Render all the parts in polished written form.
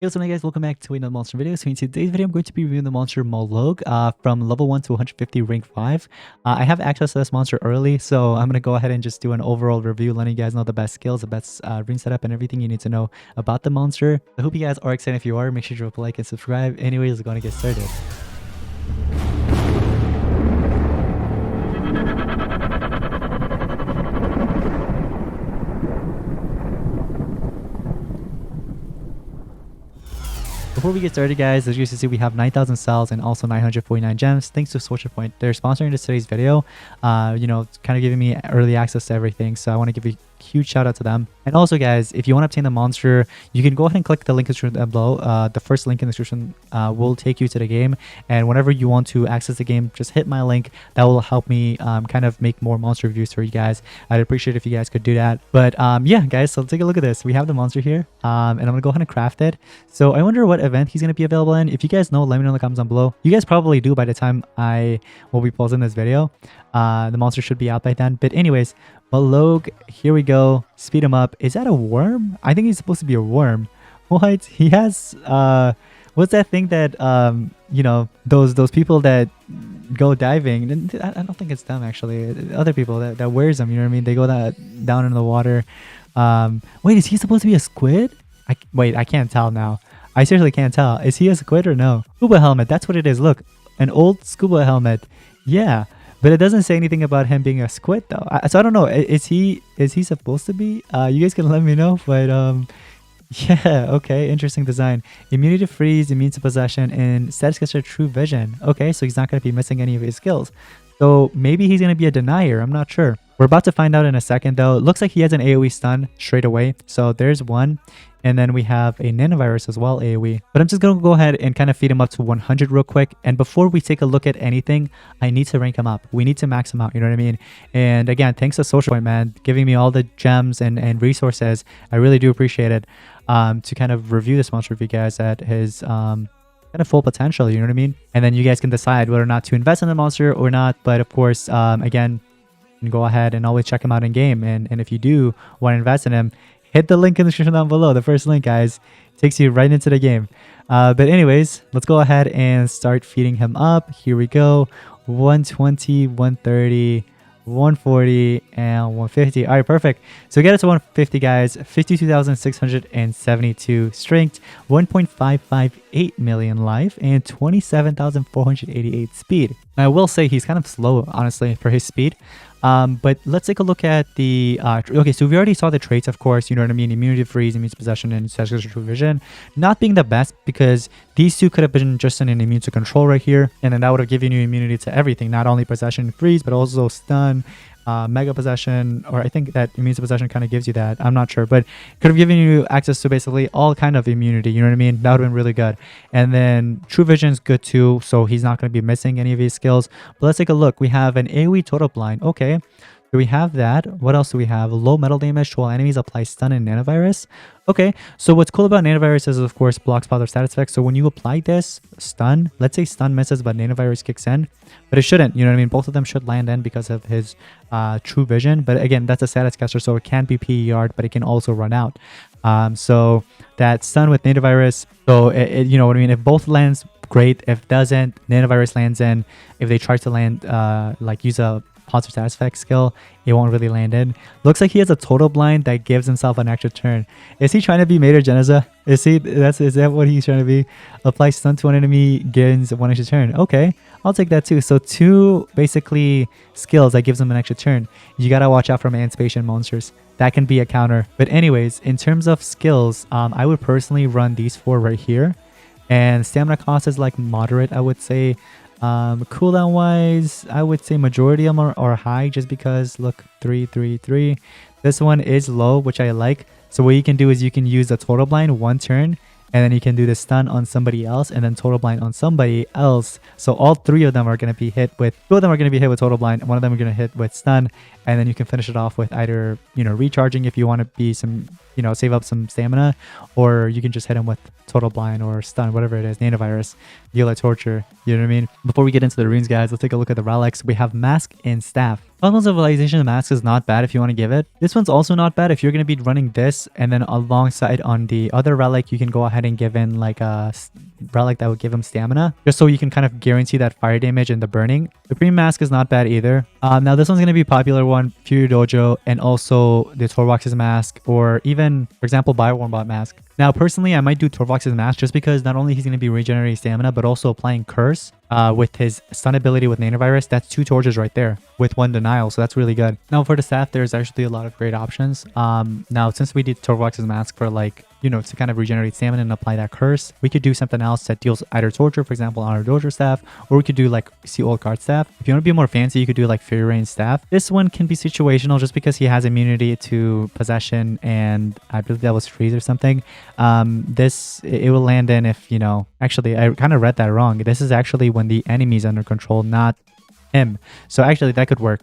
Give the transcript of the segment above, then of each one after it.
Hey, what's up guys, welcome back to another monster video. So in today's video I'm going to be reviewing the monster Mollugh from level 1 to 150 rank 5. I have access to this monster early, so I'm going to go ahead and just do an overall review, letting you guys know the best skills, the best rune setup, and everything you need to know about the monster. I hope you guys are excited. If you are, make sure to drop a like and subscribe. Anyways, we're going to get started. Before we get started, guys, as you can see, we have 9,000 cells and also 949 gems. Thanks to Social Point. They're sponsoring this today's video. Kind of giving me early access to everything. So I want to give a huge shout out to them. And also, guys, if you want to obtain the monster, you can go ahead and click the link in the description below. The first link in the description will take you to the game. And whenever you want to access the game, just hit my link. That will help me kind of make more monster reviews for you guys. I'd appreciate if you guys could do that. But yeah, guys, so take a look at this. We have the monster here, and I'm gonna go ahead and craft it. So I wonder what event he's gonna be available in. If you guys know, let me know in the comments down below. You guys probably do by the time I will be posting this video. The monster should be out by then. But anyways, Mollugh, here we go. Speed him up. Is that a worm? I think he's supposed to be a worm. What? He has what's that thing that those people that go diving? I don't think it's them actually. Other people that wears them, you know what I mean? They go down in the water. Wait, is he supposed to be a squid? I can't tell now. I seriously can't tell. Is he a squid or no? Scuba helmet. That's what it is. Look, an old scuba helmet. Yeah. But it doesn't say anything about him being a squid though. So I don't know. Is he supposed to be? You guys can let me know. But yeah, okay, interesting design. Immunity to freeze, immune to possession, and status gets true vision. Okay, so he's not going to be missing any of his skills. So maybe he's going to be a denier. I'm not sure. We're about to find out in a second though. It looks like he has an AoE stun straight away. So there's one. And then we have a nanovirus as well, AoE. But I'm just going to go ahead and kind of feed him up to 100 real quick. And before we take a look at anything, I need to rank him up. We need to max him out, you know what I mean? And again, thanks to Social Point, man, giving me all the gems and resources. I really do appreciate it to kind of review this monster with you guys at his kind of full potential, you know what I mean? And then you guys can decide whether or not to invest in the monster or not. But of course, again, you can go ahead and always check him out in game. And if you do want to invest in him, hit the link in the description down below. The first link, guys, takes you right into the game. But anyways, let's go ahead and start feeding him up. Here we go. 120, 130, 140, and 150. All right, perfect. So get it to 150, guys. 52,672 strength, 1.558 million life, and 27,488 speed. Now, I will say he's kind of slow, honestly, for his speed. But let's take a look at the okay, so we already saw the traits, of course, you know what I mean? Immunity to freeze, immune to possession, and status true vision. Not being the best because these two could have been just an immune to control right here, and then that would have given you immunity to everything, not only possession and freeze, but also stun, mega possession, or I think that immune to possession kind of gives you that. I'm not sure, but could have given you access to basically all kind of immunity, you know what I mean? That would have been really good. And then true vision is good too, so he's not going to be missing any of his skills. But let's take a look. We have an AoE total blind. Okay, so we have that. What else do we have? Low metal damage to all enemies, apply stun and nanovirus. Okay, so what's cool about nanovirus is, of course, blocks other status effects. So when you apply this stun, let's say stun misses but nanovirus kicks in, but it shouldn't, you know what I mean? Both of them should land in because of his true vision. But again, that's a status caster, so it can be PER'd, but it can also run out. So that stun with nanovirus, so you know what I mean? If both lands, great. If doesn't, nanovirus lands in. If they try to land, like use a positive status effect skill, it won't really land in. Looks like he has a total blind that gives himself an extra turn. Is he trying to be Mater Geneza? Is that what he's trying to be? Apply stun to one enemy, gains one extra turn. Okay, I'll take that too. So two basically skills that gives him an extra turn. You gotta watch out for Emancipation monsters. That can be a counter. But anyways, in terms of skills, I would personally run these four right here. And stamina cost is like moderate, I would say. Cooldown wise, I would say majority of them are high just because look, 3, 3, 3. This one is low, which I like. So what you can do is you can use the total blind one turn, and then you can do the stun on somebody else and then total blind on somebody else. So all three of them are going to be hit with, two of them are going to be hit with total blind, one of them are going to hit with stun, and then you can finish it off with either, you know, recharging if you want to be some you know, save up some stamina, or you can just hit him with total blind or stun, whatever it is, nanovirus, deal a torture. You know what I mean? Before we get into the runes, guys, let's take a look at the relics. We have mask and staff. Fundamental civilization mask is not bad if you want to give it. This one's also not bad if you're going to be running this, and then alongside on the other relic, you can go ahead and give in like a relic that would give him stamina, just so you can kind of guarantee that fire damage and the burning. The green mask is not bad either. Now this one's going to be a popular one, Fury Dojo, and also the Torvox's mask, or even, for example, Biowarmbot mask. Now, personally, I might do Torvox's mask just because not only he's going to be regenerating stamina, but also applying curse with his stun ability with nanovirus. That's 2 torches right there with 1 denial, so that's really good. Now, for the staff, there's actually a lot of great options. Now, since we did Torvox's mask for like, you know, to kind of regenerate stamina and apply that curse, we could do something else that deals either torture, for example, on our dojo staff, or we could do like see old card staff. If you want to be more fancy, you could do like Fury Rain staff. This one can be situational just because he has immunity to possession, and I believe that was freeze or something. It will land in if, you know, actually I kind of read that wrong. This is actually when the enemy is under control, not him. So actually that could work.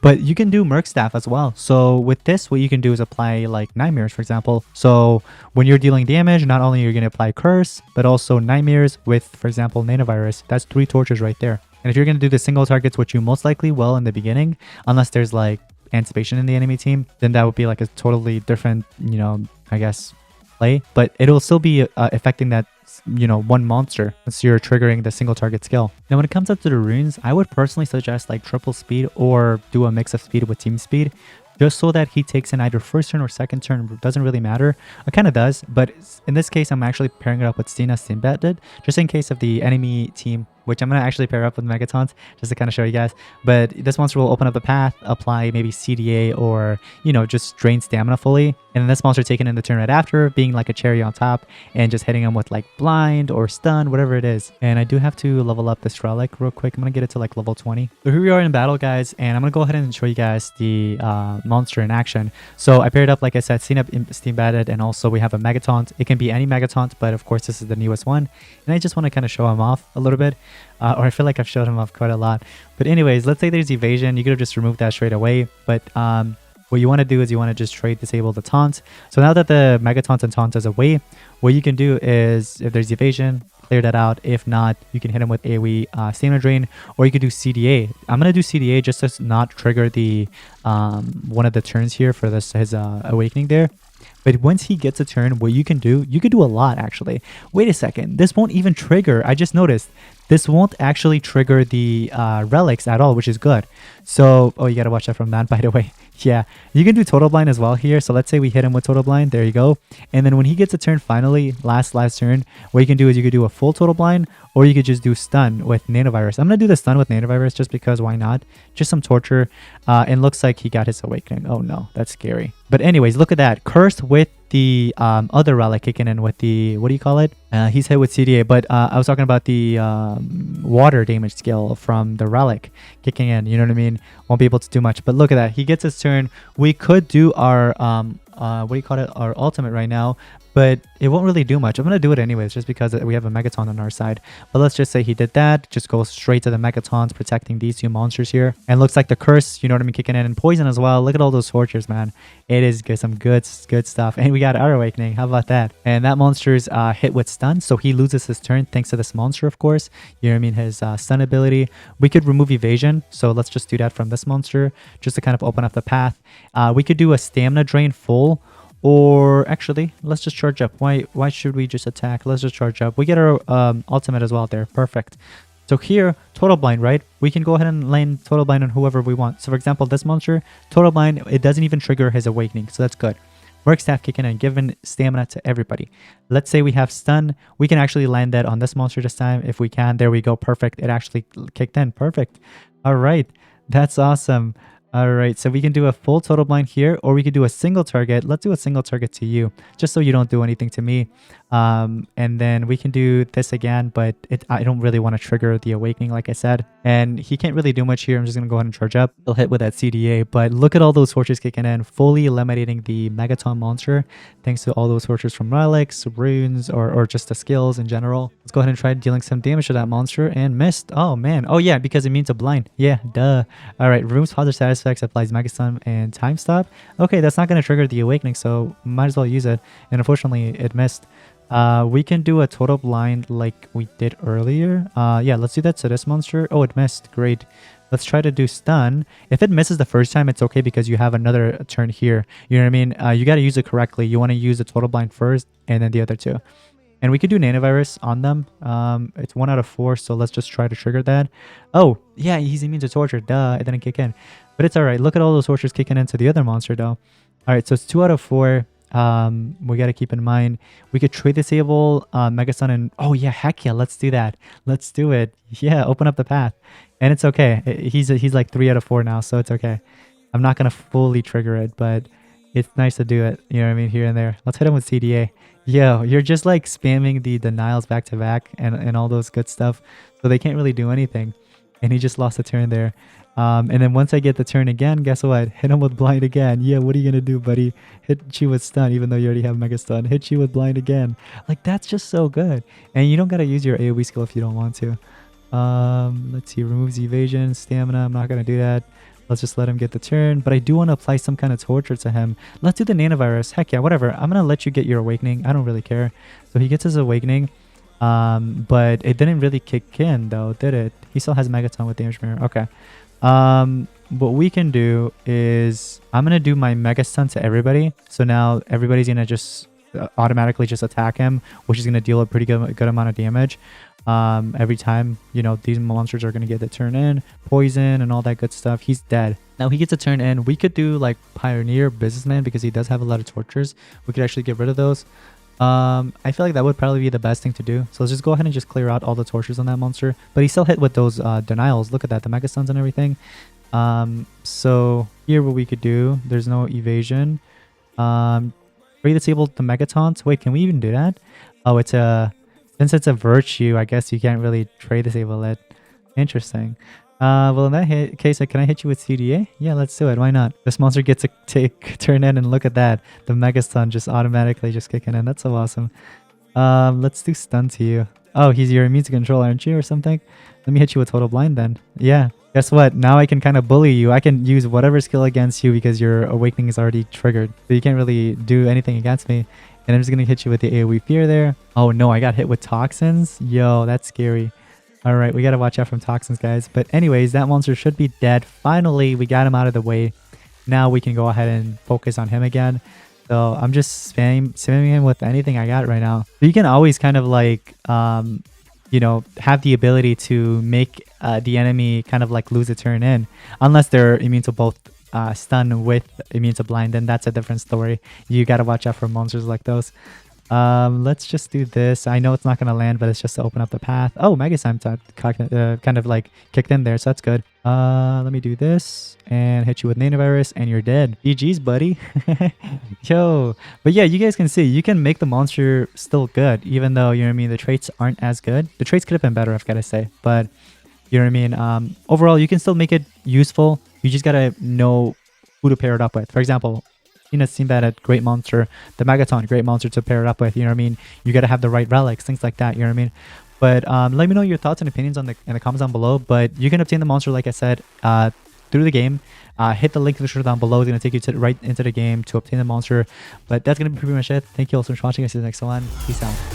But you can do Merc Staff as well. So with this, what you can do is apply like Nightmares, for example. So when you're dealing damage, not only you're going to apply Curse, but also Nightmares with, for example, Nanovirus. That's 3 torches right there. And if you're going to do the single targets, which you most likely will in the beginning, unless there's like anticipation in the enemy team, then that would be like a totally different, you know, I guess, play. But it'll still be affecting that, you know, one monster, so you're triggering the single target skill. Now when it comes up to the runes, I would personally suggest like triple speed or do a mix of speed with team speed, just so that he takes in either first turn or second turn. Doesn't really matter. It kind of does, but in this case I'm actually pairing it up with Stina Sinbad did, just in case of the enemy team, which I'm going to actually pair up with Megatons just to kind of show you guys. But this monster will open up the path, apply maybe CDA, or, you know, just drain stamina fully. And then this monster taken in the turn right after, being like a cherry on top, and just hitting him with like blind or stun, whatever it is. And I do have to level up this relic real quick. I'm going to get it to like level 20. So here we are in battle, guys, and I'm going to go ahead and show you guys the monster in action. So I paired up, like I said, Steam Batted, and also we have a Megaton. It can be any Megaton, but of course this is the newest one. And I just want to kind of show him off a little bit. Or I feel like I've showed him off quite a lot. But anyways, let's say there's evasion. You could have just removed that straight away. But what you want to do is you want to just trade disable the taunt. So now that the Mega Taunt and Taunt is away, what you can do is, if there's evasion, clear that out. If not, you can hit him with AoE stamina drain, or you could do CDA. I'm going to do CDA just to not trigger the one of the turns here for this his awakening there. But once he gets a turn, what you can do a lot actually. Wait a second, this won't even trigger. I just noticed this won't actually trigger the relics at all, which is good. So, oh, you gotta watch that from that, by the way. Yeah, you can do total blind as well here. So let's say we hit him with total blind. There you go. And then when he gets a turn finally, last turn, what you can do is you could do a full total blind, or you could just do stun with nanovirus. I'm gonna do the stun with nanovirus just because why not? Just some torture. And looks like he got his awakening. Oh no, that's scary. But anyways, look at that. Cursed with the other relic kicking in with the, what do you call it? He's hit with CDA, but I was talking about the water damage skill from the relic kicking in. You know what I mean? Won't be able to do much. But look at that. He gets his turn. We could do our what do you call it? Our ultimate right now, but it won't really do much. I'm going to do it anyways, just because we have a Megaton on our side. But let's just say he did that. Just go straight to the Megatons, protecting these 2 monsters here. And looks like the curse, you know what I mean, kicking in, and poison as well. Look at all those tortures, man. It is good, some good stuff. And we got our awakening. How about that? And that monster's hit with stun, so he loses his turn thanks to this monster, of course. You know what I mean? His stun ability. We could remove evasion, so let's just do that from this monster, just to kind of open up the path. We could do a stamina drain full, or actually, let's just charge up. Why should we just attack? Let's just charge up. We get our ultimate as well there. Perfect. So here, total blind, right? We can go ahead and land total blind on whoever we want. So for example, this monster, total blind, it doesn't even trigger his awakening. So that's good. Work staff kicking and giving stamina to everybody. Let's say we have stun. We can actually land that on this monster this time if we can. There we go. Perfect. It actually kicked in. Perfect. All right. That's awesome. All right, so we can do a full total blind here, or we could do a single target. Let's do a single target to you, just so you don't do anything to me. And then we can do this again, but I don't really want to trigger the awakening, like I said. And he can't really do much here. I'm just going to go ahead and charge up. He'll hit with that CDA, but look at all those torches kicking in, fully eliminating the Megaton monster, thanks to all those torches from relics, runes, or just the skills in general. Let's go ahead and try dealing some damage to that monster, and missed. Oh, man. Oh, yeah, because it means a blind. Yeah, duh. All right, Rune's positive status effects applies Megastun and time stop. Okay, that's not going to trigger the awakening, so might as well use it. And unfortunately, it missed. We can do a total blind like we did earlier. Yeah, let's do that to this monster. Oh, it missed. Great. Let's try to do stun. If it misses the first time, it's okay because you have another turn here. You know what I mean? You got to use it correctly. You want to use the total blind first and then the other two. And we could do nanovirus on them. It's 1 out of 4, so let's just try to trigger that. Oh, yeah, he's immune to torture. Duh, it didn't kick in. But it's all right. Look at all those tortures kicking into the other monster, though. All right, so it's 2 out of 4. We got to keep in mind we could trade disable Megasun, and oh yeah, heck yeah, let's do that. Let's do it. Yeah, open up the path. And it's okay. He's like 3 out of 4 now, so it's okay. I'm not gonna fully trigger it, but it's nice to do it, you know what I mean, here and there. Let's hit him with CDA. Yo, you're just like spamming the denials back to back and all those good stuff, so they can't really do anything. And he just lost a turn there. And then once I get the turn again, guess what? Hit him with blind again. Yeah, what are you gonna do, buddy? Hit you with stun, even though you already have mega stun. Hit you with blind again. Like, that's just so good. And you don't gotta use your AoE skill if you don't want to. Let's see, removes evasion, stamina. I'm not gonna do that. Let's just let him get the turn. But I do want to apply some kind of torture to him. Let's do the nanovirus. Heck yeah, whatever. I'm gonna let you get your awakening. I don't really care. So he gets his awakening. But it didn't really kick in though, did it? He still has megaton with damage mirror. Okay. What we can do is I'm gonna do my mega stun to everybody. So now everybody's gonna just automatically just attack him, which is gonna deal a pretty good amount of damage. Every time, you know, these monsters are gonna get the turn in, poison and all that good stuff. He's dead. Now he gets a turn in. We could do like Pioneer Businessman because he does have a lot of tortures. We could actually get rid of those. I feel like that would probably be the best thing to do. So let's just go ahead and just clear out all the tortures on that monster. But he still hit with those denials. Look at that, the mega stuns and everything. So here what we could do, there's no evasion. Disable the megatons. Wait, can we even do that? Oh, it's since it's a virtue, I guess you can't really trade disable it. Interesting. Well, in that case, can I hit you with CDA? Yeah, let's do it. Why not? This monster gets a turn in, and look at that. The Mega Stun just automatically just kicking in. That's so awesome. Let's do stun to you. Oh, he's your immune to control, aren't you, or something? Let me hit you with total blind then. Yeah. Guess what? Now I can kind of bully you. I can use whatever skill against you because your awakening is already triggered. So you can't really do anything against me. And I'm just going to hit you with the AoE fear there. Oh no, I got hit with toxins. Yo, that's scary. All right, we got to watch out from toxins, guys. But anyways, that monster should be dead. Finally, we got him out of the way. Now we can go ahead and focus on him again. So I'm just spamming him with anything I got right now. You can always kind of like, you know, have the ability to make the enemy kind of like lose a turn in. Unless they're immune to both stun with immune to blind, then that's a different story. You got to watch out for monsters like those. Let's just do this. I know it's not going to land, but it's just to open up the path. Oh, Mega Slime kind of like kicked in there, so that's good. Let me do this and hit you with Nanovirus, and you're dead. GG's, buddy. Yo. But yeah, you guys can see, you can make the monster still good, even though, you know what I mean, the traits aren't as good. The traits could have been better, I've got to say. But, you know what I mean? Overall, you can still make it useful. You just got to know who to pair it up with. For example, seen that at great monster, the Megaton, great monster to pair it up with, you know what I mean? You got to have the right relics, things like that, you know what I mean? But let me know your thoughts and opinions in the comments down below. But you can obtain the monster, like I said, through the game. Hit the link in the description down below. It's going to take you right into the game to obtain the monster. But that's going to be pretty much it. Thank you all so much for watching. I'll see you in the next one. Peace out.